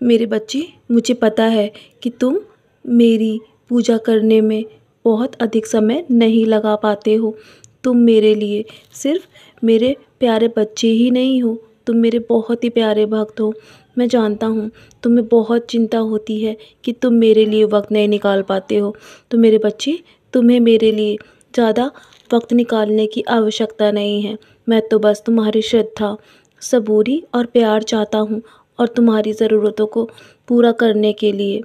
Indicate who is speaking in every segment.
Speaker 1: मेरे बच्चे, मुझे पता है कि तुम मेरी पूजा करने में बहुत अधिक समय नहीं लगा पाते हो। तुम मेरे लिए सिर्फ़ मेरे प्यारे बच्चे ही नहीं हो, तुम मेरे बहुत ही प्यारे भक्त हो। मैं जानता हूँ तुम्हें बहुत चिंता होती है कि तुम मेरे लिए वक़्त नहीं निकाल पाते हो। तो मेरे बच्चे, तुम्हें मेरे लिए ज़्यादा वक़्त निकालने की आवश्यकता नहीं है। मैं तो बस तुम्हारी श्रद्धा, सबूरी और प्यार चाहता हूँ, और तुम्हारी ज़रूरतों को पूरा करने के लिए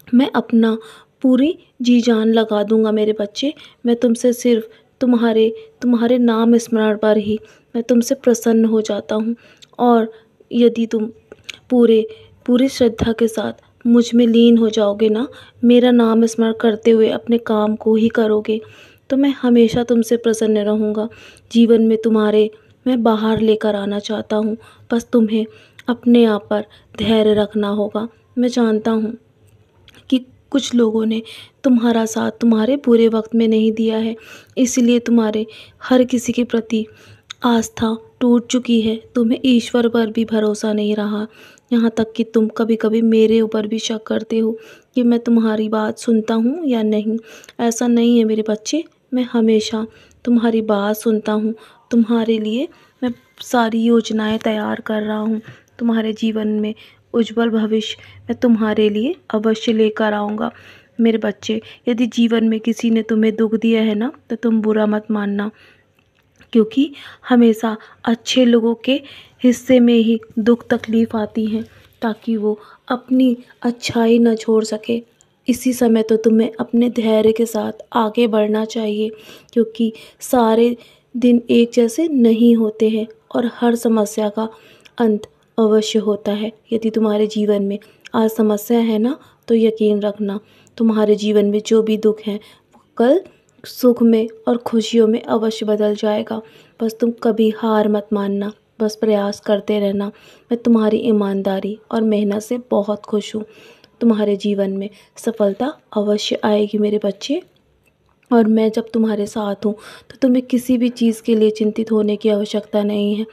Speaker 1: मैं अपना पूरी जी जान लगा दूँगा मेरे बच्चे। मैं तुमसे सिर्फ़ तुम्हारे तुम्हारे नाम स्मरण पर ही मैं तुमसे प्रसन्न हो जाता हूँ। और यदि तुम पूरे पूरी श्रद्धा के साथ मुझ में लीन हो जाओगे ना, मेरा नाम स्मरण करते हुए अपने काम को ही करोगे, तो मैं हमेशा तुमसे प्रसन्न रहूँगा। जीवन में तुम्हारे मैं बाहर लेकर आना चाहता हूँ, बस तुम्हें अपने आप पर धैर्य रखना होगा। मैं जानता हूँ कि कुछ लोगों ने तुम्हारा साथ तुम्हारे बुरे वक्त में नहीं दिया है, इसलिए तुम्हारे हर किसी के प्रति आस्था टूट चुकी है। तुम्हें ईश्वर पर भी भरोसा नहीं रहा, यहाँ तक कि तुम कभी-कभी मेरे ऊपर भी शक करते हो कि मैं तुम्हारी बात सुनता हूँ या नहीं। ऐसा नहीं है मेरे बच्चे, मैं हमेशा तुम्हारी बात सुनता हूँ। तुम्हारे लिए मैं सारी योजनाएं तैयार कर रहा हूँ। तुम्हारे जीवन में उज्जवल भविष्य मैं तुम्हारे लिए अवश्य लेकर आऊँगा। मेरे बच्चे, यदि जीवन में किसी ने तुम्हें दुख दिया है ना, तो तुम बुरा मत मानना, क्योंकि हमेशा अच्छे लोगों के हिस्से में ही दुख तकलीफ़ आती हैं, ताकि वो अपनी अच्छाई न छोड़ सके। इसी समय तो तुम्हें अपने धैर्य के साथ आगे बढ़ना चाहिए, क्योंकि सारे दिन एक जैसे नहीं होते हैं और हर समस्या का अंत अवश्य होता है। यदि तुम्हारे जीवन में आज समस्या है ना, तो यकीन रखना तुम्हारे जीवन में जो भी दुख है वो कल सुख में और खुशियों में अवश्य बदल जाएगा। बस तुम कभी हार मत मानना, बस प्रयास करते रहना। मैं तुम्हारी ईमानदारी और मेहनत से बहुत खुश हूँ। तुम्हारे जीवन में सफलता अवश्य आएगी मेरे बच्चे, और मैं जब तुम्हारे साथ हूँ तो तुम्हें किसी भी चीज़ के लिए चिंतित होने की आवश्यकता नहीं है।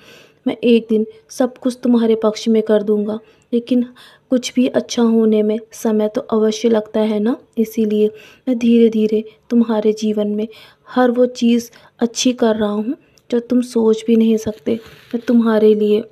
Speaker 1: मैं एक दिन सब कुछ तुम्हारे पक्ष में कर दूँगा, लेकिन कुछ भी अच्छा होने में समय तो अवश्य लगता है ना, इसीलिए मैं धीरे धीरे तुम्हारे जीवन में हर वो चीज़ अच्छी कर रहा हूँ जो तुम सोच भी नहीं सकते। मैं तुम्हारे लिए,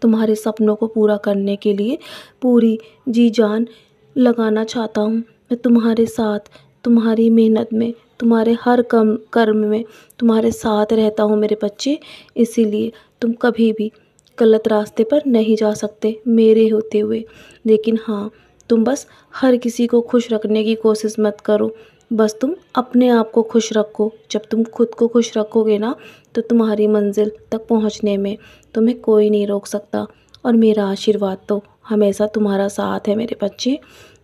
Speaker 1: तुम्हारे सपनों को पूरा करने के लिए पूरी जी जान लगाना चाहता हूँ। मैं तुम्हारे साथ, तुम्हारी मेहनत में, तुम्हारे हर कर्म में तुम्हारे साथ रहता हूँ मेरे बच्चे। इसीलिए तुम कभी भी गलत रास्ते पर नहीं जा सकते मेरे होते हुए। लेकिन हाँ, तुम बस हर किसी को खुश रखने की कोशिश मत करो, बस तुम अपने आप को खुश रखो। जब तुम खुद को खुश रखोगे ना, तो तुम्हारी मंजिल तक पहुँचने में तुम्हें कोई नहीं रोक सकता। और मेरा आशीर्वाद तो हमेशा तुम्हारा साथ है मेरे बच्चे।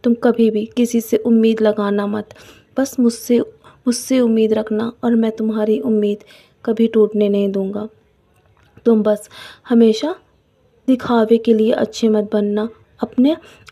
Speaker 1: तुम कभी भी किसी से उम्मीद लगाना मत, बस मुझसे मुझसे उम्मीद रखना, और मैं तुम्हारी उम्मीद कभी टूटने नहीं दूँगा। तुम बस हमेशा दिखावे के लिए अच्छे मत बनना,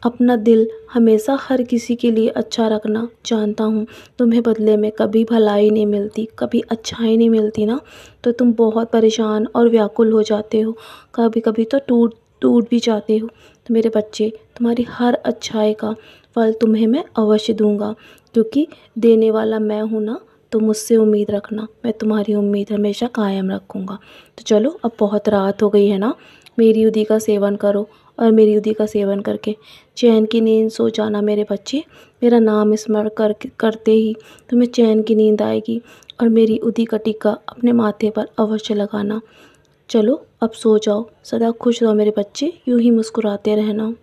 Speaker 1: अपना दिल हमेशा हर किसी के लिए अच्छा रखना। जानता हूँ तुम्हें बदले में कभी भलाई नहीं मिलती, कभी अच्छाई नहीं मिलती ना, तो तुम बहुत परेशान और व्याकुल हो जाते हो, कभी कभी तो टूट टूट भी जाते हो। तो मेरे बच्चे, तुम्हारी हर अच्छाई का फल तुम्हें मैं अवश्य दूंगा, क्योंकि देने वाला मैं हूँ ना। तो मुझसे उम्मीद रखना, मैं तुम्हारी उम्मीद हमेशा कायम रखूँगा। तो चलो, अब बहुत रात हो गई है ना, मेरी युद्धि का सेवन करो, और मेरी युद्धि का सेवन करके चैन की नींद सो जाना मेरे बच्चे। मेरा नाम स्मरण करते ही तुम्हें चैन की नींद आएगी, और मेरी उदी का टीका अपने माथे पर अवश्य लगाना। चलो अब सो जाओ, सदा खुश रहो मेरे बच्चे, यूं ही मुस्कुराते रहना।